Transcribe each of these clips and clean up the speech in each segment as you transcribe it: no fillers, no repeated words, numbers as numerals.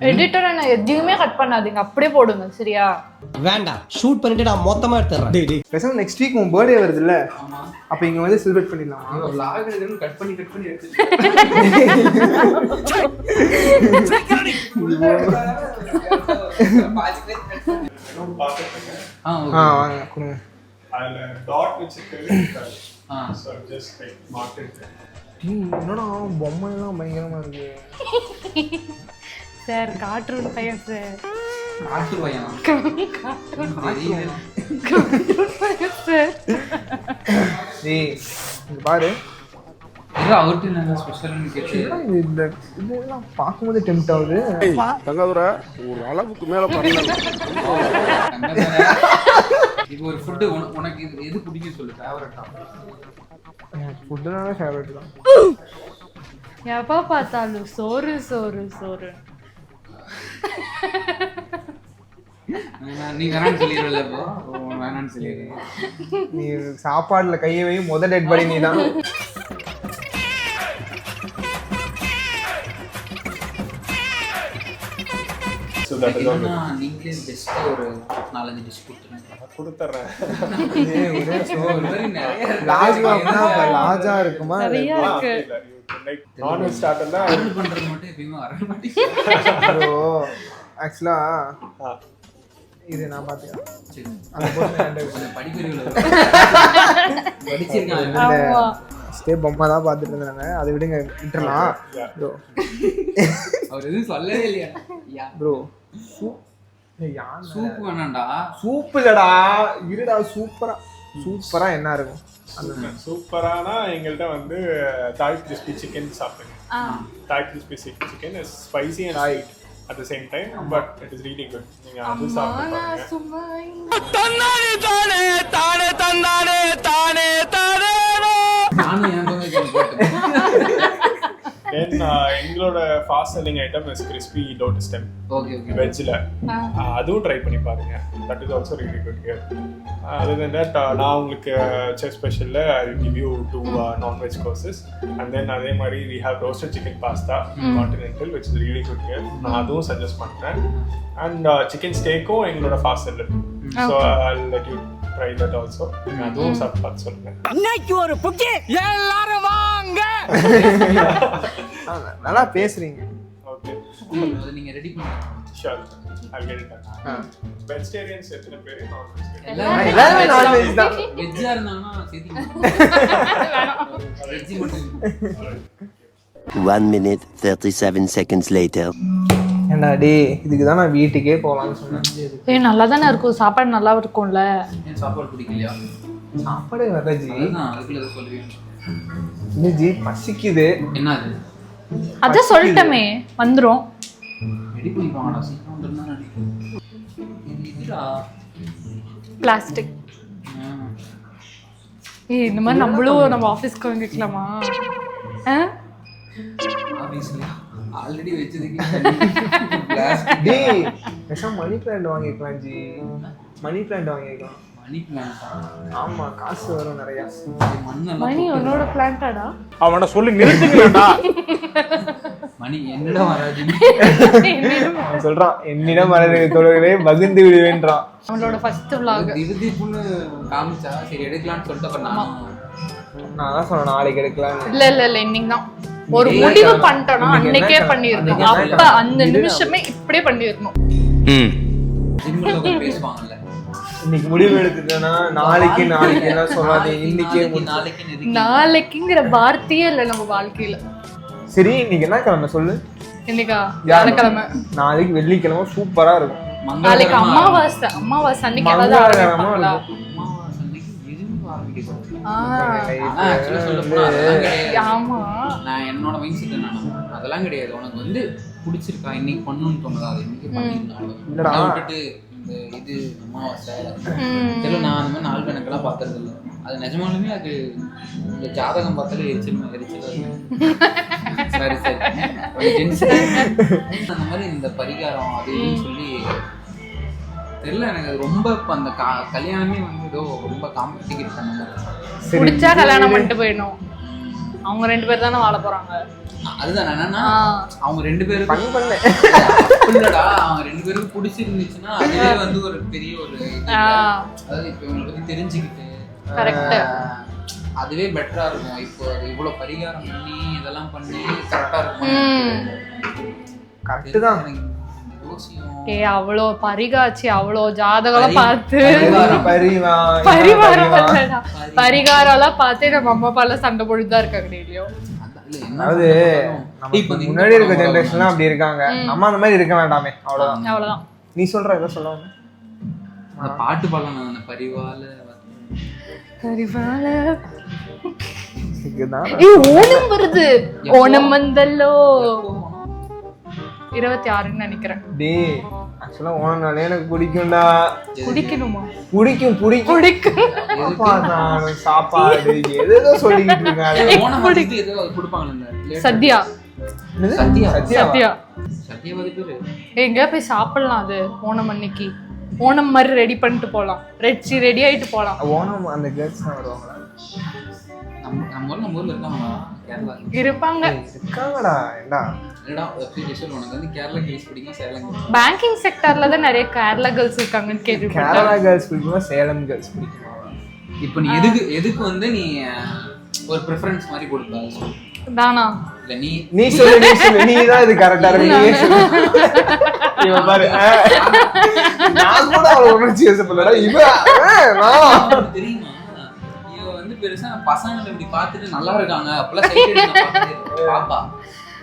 Editor என்ன எதையுமே cut பண்ணாதீங்க, அப்படியே போடுங்க சரியா? வேண்டாம், ஷூட் பண்ணிட்டு நான் மொத்தமா எடுத்துறேன். டேய் பேசாம நெக்ஸ்ட் வீக் உன் பர்த்டே வருது இல்ல, அப்ப இங்க வந்து செலிப்ரேட் பண்ணிடலாம். கட் பண்ணி எடுத்து வாங்க கொடுங்க. அதுல டாட் வச்சிருக்கது so just like mark it. என்னடா பொம்மை எல்லாம் பயங்கரமா இருக்கு சார். கார்ட்டூன் பையன் சார். கார்ட்டூன் பையனா? சார் டேய் இங்க பாரு, இது அவர்ட்ட என்ன ஸ்பெஷல்னு கேட்டு இந்த இதெல்லாம் பார்க்கும்போது டெம்ப்ட் ஆகுது. தங்கதுரை ஒரு அளவுக்கு மேல பண்ணல. இது ஒரு ஃபுட், உனக்கு இது எது பிடிக்கும் சொல்லு, ஃபேவரட்டா? எனக்கு ஃபுட்டுனால ஃபேவரட் தான். எப்போ பார்த்தாலும் சோறு சோறு சோறு. நீ வேணான்னு சொல்லிடுவல, இப்போ வேணான்னு சொல்லிடு. நீ சாப்பாடுல கையை வை, முதல் டெட் பாடி நீ தான். So that is all. நீங்களே பெஸ்ட் ஒரு 4-5 டிஷ் கொடுத்துறேன். ஒரே ஒரு மாதிரி நிறைய லாஜா லாஜா இருக்குமா? நிறைய இருக்கு. லைக் நான்வெஜ் ஸ்டார்டர்னா ஆர்டர் பண்றது மட்டும் எப்பயுமே வர மாட்டேங்குது. ப்ரோ ஆக்சுவலா இது நான் பாத்துக்கிறேன். சரி, அந்த போட்டு கொஞ்சம் படிப்பறிவுல படிச்சிருக்காங்க. ஆமா. ஸ்டே பொம்மை தான் பார்த்துட்டு இருந்தாங்க, அதை விடுங்க விட்டுறலாம். ப்ரோ அவர் எதுவும் சொல்லவே இல்லையா? யா ப்ரோ சூப் வேணாம்டா. சூப் இல்லடா, இருடா. சூப்பரா என்ன இருக்கும்? சூப்பரானா எங்கள்கிட்ட வந்து தாய் கிறிஸ்பி சிக்கன் சாப்பிடுங்க. தாய் crispy chicken is spicy and sweet at the same time, but it is really good. நீங்க அது சாப்பிட்டு பாருங்க. நானும் எனக்கு கேட்டேன். Then எங்களோட fast selling item is crispy lotus stem. Okay okay. வெஜ்ல அதுவும் ட்ரை பண்ணி பாருங்க. That is also really good here. other than that நான் உங்களுக்கு செஃப் ஸ்பெஷல்ல I will give you 2 non-veg courses, and then அதே மாதிரி we have roasted chicken pasta continental which is really good here. நான் அதுவும் சஜஸ்ட் பண்றேன். and chicken steak-ம் எங்களோட fast seller. so I'll let you try that also. அதுவும் சாப்பிட்டு பார்த்து சொல்லுங்க. இன்னைக்கு ஒரு புக்கே எல்லாரும் வாங்க. நல்லா பேசுறீங்க. okay அது நீங்க ரெடி பண்ணுங்க. sure I'll get it done. vegetarians எத்தனை பேர்? எல்லாரும் நான்வெஜ் தான். வெஜ்ஜா இருந்தாங்கன்னா சேதிங்க. வெஜ் மட்டும். 1 minute 37 seconds later. ஏண்டா டேய், இதுக்கு தான் நான் வீட்டுக்கே போகலான்னு சொன்னேன். ஏய் நல்லா தானே இருக்கும், சாப்பாடு நல்லா இருக்கும்ல. ஏன் சாப்பாடு பிடிக்கலையா? சாப்பாடு வரஜி. அதுதான் அதுக்குள்ள சொல்லுவேன். இல்லை ஜி, பசிக்குது. என்ன அது? அதான் சொல்லிட்டமே வந்துரும். ரெடி பண்ணிப்பாங்கடா, சீக்கிரம் வந்துருந்தா நினைக்கிறேன். இதுடா பிளாஸ்டிக். ஏய் இந்த மாதிரி நம்மளும் நம்ம ஆஃபீஸ்க்கு வாங்கிக்கலாமா? ஆபீஸ்ல ஆல்ரெடி வச்சதுக்கு டேய் பேசாம மணி பிளான்ட் வாங்கிக்கலாம் ஜி. மணி பிளான்ட் வாங்கிக்கலாம். Money plant? ஆமா, காசு வரும் நிறைய. மண்ணெல்லாம் மணி உன்னோட பிளான்டாடா? அவனை சொல்லி நிறுத்துங்களா? மணி என்னடா வராது. அவன் சொல்றான், என்னிடம் வரது தொடர்களே பகிர்ந்து விடுவேன்றான். அவளோட ஃபர்ஸ்ட் vlog. திருதிப்புன்னு காமிச்சா சரி எடுக்கலாம்னு சொல்லிட்டு பண்ணா. நான் தான் சொன்னேன் நாளைக்கு எடுக்கலாம். இல்ல இன்னைக்கு தான் ஒரு முடிவு பண்ணிட்டோம்னா அன்னைக்கே பண்ணிரணும். அப்ப அந்த நிமிஷமே இப்படியே பண்ணிரணும். ஜிம்ல போய் பேசுவாங்கல்ல, இன்னைக்கு முடிவு எடுத்துட்டேன்னா நாளைக்கு எல்லாம் சொல்லாதே, இன்னைக்கே நாளைக்குங்கிற வார்த்தையே இல்ல நம்ம வாழ்க்கையில. சரி, இன்னைக்கு என்ன கிழமை சொல்லு? இன்னைக்கா வியாழக்கிழமை. நாளைக்கு வெள்ளிக்கிழமை சூப்பரா இருக்கும். நாளைக்கு அமாவாசை அன்னைக்கு ஏதாவது ஆரம்பிப்பாங்களா? ஆமா, நான் என்னோட மைண்ட் செட் என்னன்னா அதெல்லாம் கிடையாது. உனக்கு வந்து பிடிச்சிருக்கா இன்னைக்கு பண்ணணும்னு தோணுதா, அது இன்னைக்கு பண்ணிருந்தா விட்டுட்டு இந்த இது அமாவாசை தெரியல. நான் அந்த மாதிரி நாள் கணக்கெல்லாம் பார்த்தது இல்லை. அது நிஜமாலுமே அது இந்த ஜாதகம் பார்த்தாலே எரிச்சல் சரி சரி அந்த மாதிரி இந்த பரிகாரம் அதுன்னு சொல்லி தெரியல. எனக்கு ரொம்ப இப்போ அந்த கல்யாணமே வந்து ஏதோ ரொம்ப காம்ப்ளிகேட் பண்ண மாதிரி. பிடிச்சா கல்யாணம் பண்ணிட்டு போயிடணும். அவங்க 2 பேர் தானே வாழ போறாங்க. அதுதான் என்னன்னா அவங்க 2 பேரும் பண்ணல இல்லடா, அவங்க 2 பேரும் பிடிச்சிருந்துச்சுன்னா அதுவே வந்து ஒரு பெரிய ஒரு அதாவது இப்போ இவங்களை பத்தி தெரிஞ்சுக்கிட்டு அதுவே பெட்டரா இருக்கும். இப்போ இவ்வளவு பரிகாரம் பண்ணி இதெல்லாம் பண்ணி கரெக்டா இருக்கும். கரெக்ட் தான். அவ்வளோ பரிகாட்சி அவ்வளோ ஜாதகம் பார்த்து பரிகாரம் எல்லாம் பார்த்து நம்ம அம்மா அப்பா எல்லாம் சண்டை போட்டுதான் இருக்காங்க டெய்லியும். அதாவது முன்னாடி இருக்க ஜெனரேஷன்லாம் அப்படி இருக்காங்க, நம்ம அந்த மாதிரி இருக்க வேண்டாமே. அவ்வளவுதான். நீ சொல்ற ஏதோ சொல்லுவாங்க அந்த பாட்டு பாடலாம். அந்த பரிவால ஓணம் வருது, ஓணம் வந்தல்லோ 26ன்னு நினைக்கிறேன். டேய் ஆக்சுவலா ஓணம்னாலே எனக்கு பிடிக்கும்டா. குடிக்கணுமா? பிடிக்கும் சாப்பாடு ஏதோ சொல்லிக்கிட்டு இருக்காங்க. சத்யா எங்க போய் சாப்பிடலாம். அது ஓணம் அன்னைக்கு ஓணம் மாதிரி ரெடி பண்ணிட்டு போலாம், ரெடி ஆயிட்டு போலாம். ஓணம் அந்த கேர்ள்ஸ் தான் வருவாங்களா? நம்ம ஊர்ல இருப்பாங்கடா. ஏண்டா பேங்கிங் செக்டார்ல தான் நிறைய கேரளா கேர்ள்ஸ் இருக்காங்கன்னு கேள்விப்பட்டேன். கேரளா கேர்ள்ஸ் பிடிக்குமா சேலம் கேர்ள்ஸ் பிடிக்குமா? இப்போ நீ எதுக்கு வந்து நீ ஒரு பிரெஃபரன்ஸ் மாதிரி கொடுப்ப தானா? இல்ல நீ சொல்லு நீ தான் இது கரெக்டா இருக்கு. நீ சொல்லு. இவன் பாரு, நான் கூட அவளை உணர்ச்சி வசப்படலடா. இவன் தெரியுமா, இவ வந்து பெருசா பசங்களை இப்படி பார்த்துட்டு நல்லா இருக்காங்க அப்பெல்லாம் சைட் எடுத்து பாப்பா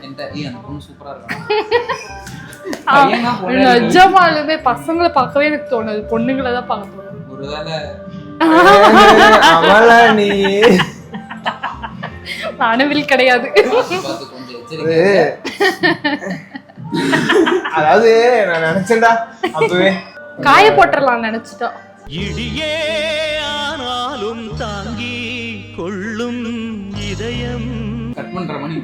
அந்த பொண்ணு சூப்பரா இருக்காங்க. நிஜமாலுமே பசங்களை பார்க்கவே எனக்கு தோணுது, பொண்ணுங்களை தான் பார்க்க தோணுது. ஒருவேளை அவள நீ நானவில் கிடையாது. அதாவது நான் நினைச்சேன்டா அப்பவே காய போட்டுறலாம் நினைச்சிட்டோம். இடியே ஆனாலும் தாங்கி கொள்ளும் இதயம் கட் பண்ற மணி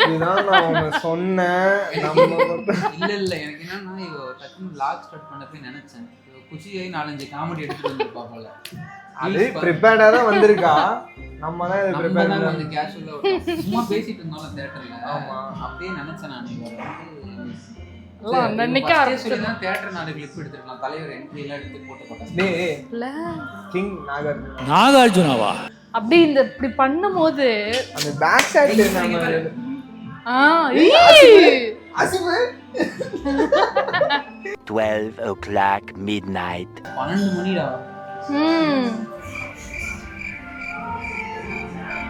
இதுதான் நான் உனக்கு சொன்னேன். இல்ல எனக்கு என்னன்னா இவ டக்குனு vlog ஸ்டார்ட் பண்ணப்ப நினைச்சேன் குச்சியை 4-5 காமெடி எடுத்துட்டு வந்திருப்பா போல. அது ப்ரிப்பேர்டா தான் வந்திருக்கா. நம்ம தான் இது ப்ரிப்பேர் பண்ணி கொஞ்சம் கேஷுவலா சும்மா பேசிட்டு இருந்தோம்ல தியேட்டர்ல. ஆமா அப்படியே நினைச்சேன் நான். தியேட்டர் நாடு கிளிப் எடுத்துக்கலாம், தலைவர் என்ட்ரி எல்லாம் எடுத்து போட்டு கிங் நாகார்ஜுனாவா அப்படி இந்த இப்படி பண்ணும்போது அந்த பேக் சைடுல நம்ம அசிபு 12 o'clock midnight. 12 மணிடா.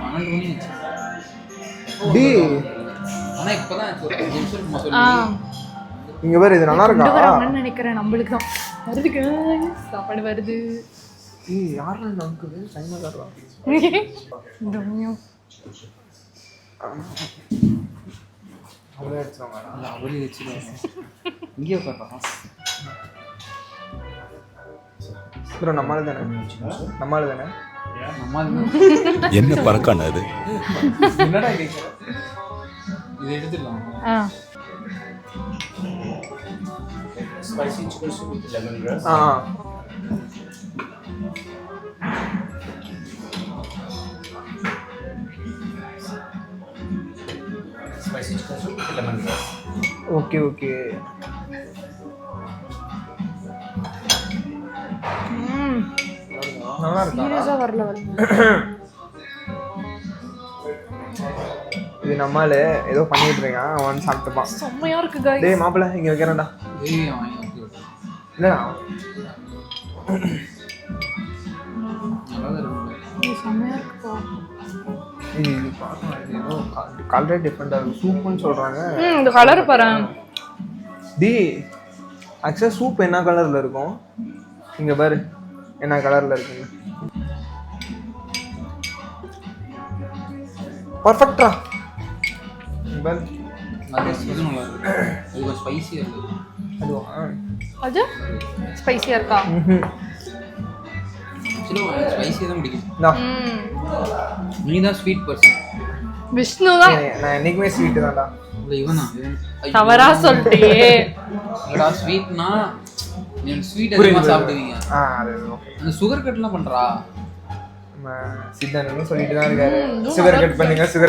12 மணி டி. ஆனா இப்பதான் சொல்லி இங்க பாரு, இது நல்லா இருக்கா? நான் நினைக்கிறேன் நம்மளுக்கு தான் வருது சாப்பாடு வருது. ஏய் யாரா நமக்கு சைனா காரா? அவரே வச்சாங்க. அவரே வச்சிருவாங்க. இங்கே உட்கார்றா. ப்ரோ நம்மால தானே? என்ன பறக்கான அது? என்னடா கேக்குற? இத எடுத்துடலாம். Spicy chicken soup with lemongrass. Spicy chicken soup with lemongrass. Okay. நல்லா இருக்கா? சீரியஸா வரல. இது நம்மால ஏதோ பண்ணிட்டு இருக்கான், அவன் சாப்பிட்டுப்பான். செம்மையா இருக்கு गाइस. டேய் மாப்ள இங்க வைக்கறேன்டா. ஏய் அவன் இல்லடா நல்லா இருக்கு. செம்மையா இருக்குப்பா. இது பாருங்க, இது ஏதோ கலரே டிஃபரெண்டா இருக்கு. சூப்னு சொல்றாங்க. இந்த கலர் பாரு. டேய் ஆக்சுவலா சூப் என்ன கலர்ல இருக்கும்? இங்க பாரு என்ன கலர்ல இருக்குங்க. பர்ஃபெக்ட்டா. பாரு இது நல்லா இருக்கு. இது ஸ்பைசியா இருக்கு. அதுவா? அது ஸ்பைசியா இருக்கா? ஆக்சுவலா ஸ்பைசியா தான் பிடிக்கும். நீ தான் ஸ்வீட் பர்சன். விஷ்ணு தான். நான் என்னைக்குமே ஸ்வீட் தான்டா. இல்ல இவனா? தவறா சொல்லிட்டியே. இல்லடா ஸ்வீட்னா நீ ஸ்வீட் அதிகமா சாப்பிடுவீங்க. அது ஓகே. அந்த சுகர் கட்லாம் பண்றா. சித்தன்னு சொல்லிட்டு தான் இருக்காரு சுகர்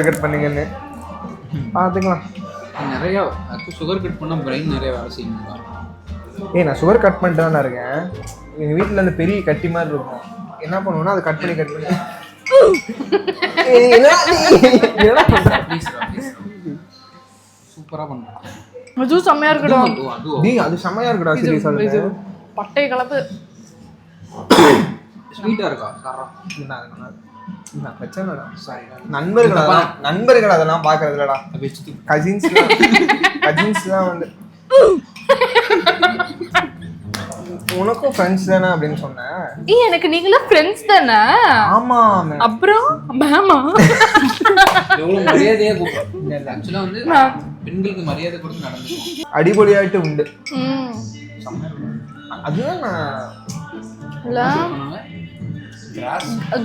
கட் பண்ணுங்கன்னு பார்த்துக்கலாம். நிறைய சுகர் கட் பண்ணால் பிரெயின் நிறைய வேலை செய்யணும். நான் சுகர் கட் பண்ணிட்டு தான் இருக்கேன். எங்கள் வீட்டில் அந்த பெரிய கட்டி மாதிரி இருக்கும், என்ன பண்ணுவோம்னா அதை கட் பண்ணி சூப்பராக பண்ணுறோம். அதுவும் செம்மையா இருக்குடா. அது செம்மையா இருக்குடா. சீரியஸா பட்டை கலப்பு ஸ்வீட்டாக இருக்கா? நண்பர்கள் அதெல்லாம் பாக்குறது இல்லடா. கசின்ஸ்லாம் வந்து உனக்கும் ஃப்ரெண்ட்ஸ் தானே அப்படின்னு சொன்னேன். எனக்கு நீங்களும் ஃப்ரெண்ட்ஸ் தானே? ஆமா. அப்புறம் மேமா எவ்வளவு மரியாதையா கூப்பிடுறோம். ஆக்சுவலா வந்து பெண்களுக்கு மரியாதை கொடுத்து நடந்துக்கும். அடிபொலியாயிட்டு உண்டு. அதுதான்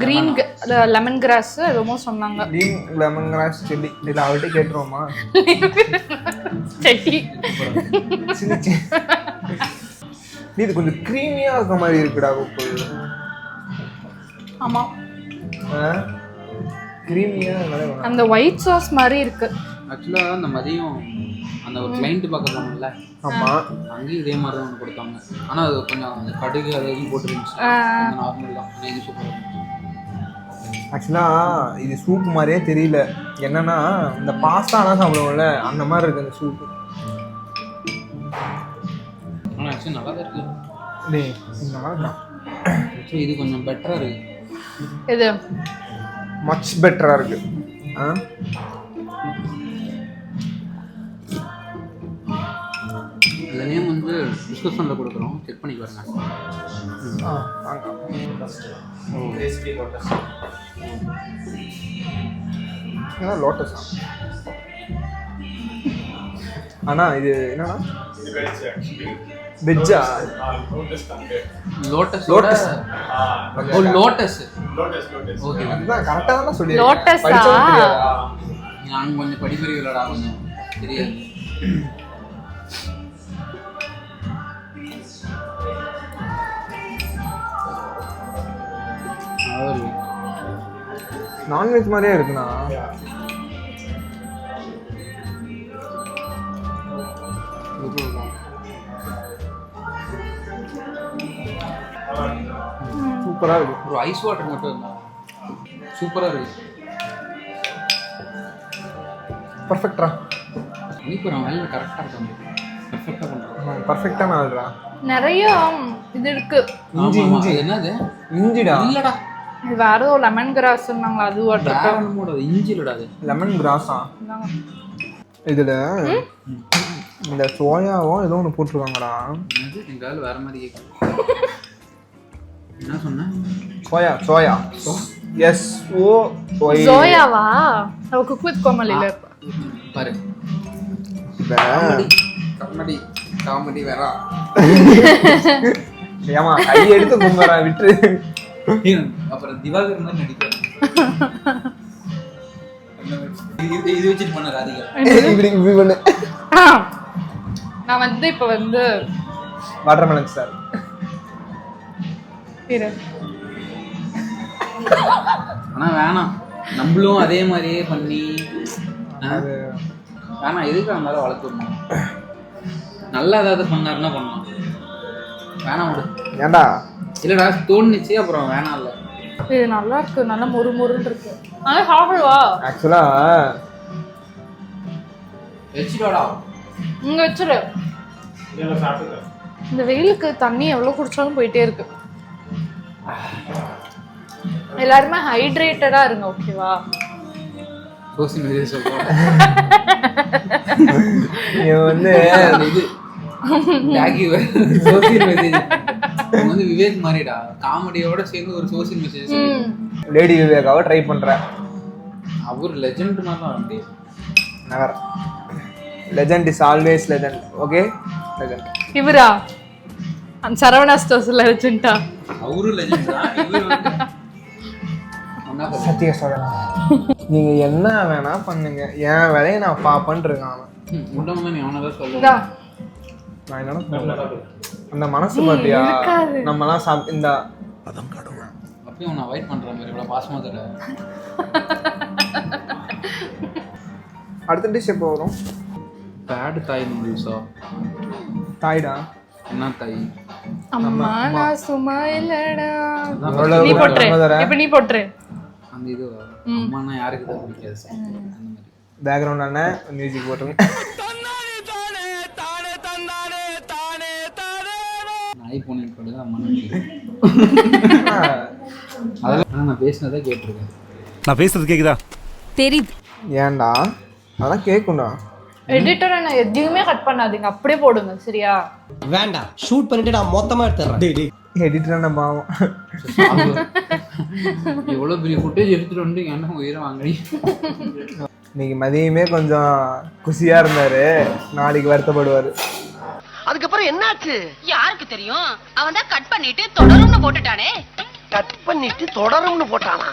கிரீன் லெமன் கிராஸ் எதுவுமோ சொன்னாங்க. கிரீன் லெமன் கிராஸ் செடி. இதை அவர்கிட்ட கேட்டுருவோமா? செடி இது கொஞ்சம் கிரீமியா இருக்க மாதிரி இருக்குடா. ஆமா கிரீமியா அந்த ஒயிட் சாஸ் மாதிரி இருக்கு. ஆக்சுவலா அந்த மதியம் அந்த ஒரு கிளைண்ட் பார்க்க போனோம்ல, ஆமா, அங்கேயும் இதே மாதிரி தான் ஒன்று கொடுத்தாங்க. ஆனால் அது கொஞ்சம் அந்த கடுகு அது எதுவும் போட்டுருந்துச்சு, நார்மல் தான். ஆனால் இது சூப்பராக இருந்துச்சு. ஆக்சுவலாக இது சூப் மாதிரியே தெரியல. என்னன்னா இந்த பாஸ்தாலாம் சாப்பிடுவோம்ல அந்த மாதிரி இருக்கு அந்த சூப்பு. ஆனால் ஆக்சுவலி நல்லா தான் இருக்கு. ஆக்சுவலி இது கொஞ்சம் பெட்டராக இருக்கு. இது மச் பெட்டராக இருக்கு. இந்த நேம் வந்து டிஸ்கஷனில் கொடுக்குறோம், செக் பண்ணி பாருங்க. லோட்டஸ். ஆனால் இது என்னன்னா வெஜ்ஜா? லோட்டஸ். ஓகே, அதுதான் கரெக்டாக தானே சொல்லி. லோட்டஸா? நாங்கள் கொஞ்சம் படிப்பறிவில்லடா, கொஞ்சம் தெரியாது. நான்வெஜ் மாதிரியே இருக்குண்ணா. சூப்பரா இருக்கு. ஒரு ஐஸ் வாட்டர் மட்டும் இருந்தா சூப்பரா இருக்கு. பர்ஃபெக்ட்டா இனிப்புறம் வேலை கரெக்டாக இருக்காங்க. பர்ஃபெக்டாக பண்ணுறாங்க. பர்ஃபெக்டான ஆளுடா. நிறைய இது இருக்கு. இஞ்சி என்னது? இஞ்சிடா. இல்லடா, இது வேற ஏதோ லெமன் கிராஸ் சொன்னாங்க. அது வாட்டர் இஞ்சி இல்லடா, அது லெமன் கிராஸா. இதுல இந்த சோயாவும் ஏதோ ஒன்று போட்டிருக்காங்கடா. எங்காவது வேற மாதிரி கேட்குது. என்ன சொன்ன? Soya S O Y. சோயாவா? அவ குக் வித் கோமலில இருப்பா பாரு. காமெடி வேற. ஏமா கை எடுத்து கும்பறா விட்டு. அப்புறம் திவாகர் மாதிரி நடிக்கிறார். இது வச்சுட்டு பண்ண ராதிகா. இப்படி பண்ணு. நான் வந்து இப்ப வந்து வாட்டர்மெலன் சார். ஆனா வேணாம், நம்மளும் அதே மாதிரியே பண்ணி வேணாம். எதுக்கு இருந்தாலும் வளர்த்துடணும். நல்லா ஏதாவது பண்ணாருன்னா பண்ணலாம். வேணாம் விடு. ஏண்டா? இல்லடா, தோணுச்சு அப்புறம் வேணாம். இல்லை, இது நல்லா இருக்கு, நல்லா மொறு மொறுன்னு இருக்கு. நல்லா சாப்பிடுவா. ஆக்சுவலா வச்சுடா, இங்க வச்சிரு. இந்த வெயிலுக்கு தண்ணி எவ்வளவு குடிச்சாலும் போயிட்டே இருக்கு. எல்லாருமே ஹைட்ரேட்டடா இருங்க, ஓகேவா? சோசியல் மீடியா சொல்றோம். இவன் வந்து இது டாகி சோசியல் மெசேஜ் வந்து விவேக் மாதிரிடா, காமெடியோட சேர்ந்து ஒரு சோசியல் மெசேஜ். லேடி விவேகாவை ட்ரை பண்றேன். அவர் லெஜெண்ட் மாதிரி தான் வந்து. நகர் legend is always legend. Okay, legend. இவரா அந்த சரவணா ஸ்டோர்ஸ் லெஜெண்டா? அவரு லெஜெண்ட் தான். இவர் வந்து சத்திய சொல்றேன், நீங்க என்ன வேணா பண்ணுங்க, என் வேலையை நான் பாப்பேன்னு இருக்கான் அவன். முண்டமா நீ அவனதான் சொல்ல. நான் என்னன்னா அந்த மனசு பாத்தியா? நம்மலாம் இந்த அப்ப அப்பயும் உன்னை அவாய்ட் பண்ற மாதிரி இவ்வளவு பாசமா தர. அடுத்த டிஷ் எப்போ வரும்? பேட் தாய் நூடுல்ஸா? தாய்டா என்ன தாய்? அம்மா நான் சும்மா இல்லடா. அவ்வளவு நீ போட்டுரு, நம்ம தரேன். இப்ப நீ போட்டுரு. அந்த இது அம்மானா யாருக்கு தான் பிடிக்காது சார் அந்த மாதிரி. பேக்ரவுண்ட் அண்ணே மியூசிக் போட்டுருங்க. நாய் பூனை கூட அம்மா அதெல்லாம் நான் பேசினதை கேட்டிருக்கேன். நான் பேசுறது கேக்குதா? தெரியுது. ஏன்டா அதெல்லாம் கேட்கும்டா. எடிட்டர் நான் எதையுமே கட் பண்ணாதீங்க, அப்படியே போடுங்க சரியா? வேண்டாம், ஷூட் பண்ணிட்டு நான் மொத்தமா எடுத்துறேன். எடிட்டர் நான் பாவம். எவ்வளோ பெரிய ஃபுட்டேஜ் எடுத்துட்டு வந்து என்ன உயிரை வாங்கி. இன்னைக்கு மதியமே கொஞ்சம் குசியா இருந்தாரு, நாளைக்கு வருத்தப்படுவாரு. அதுக்கப்புறம் என்னாச்சு யாருக்கு தெரியும்? அவன் தான் கட் பண்ணிட்டு தொடரும்னு போட்டுட்டானே. கட் பண்ணிட்டு தொடரும்னு போட்டானா?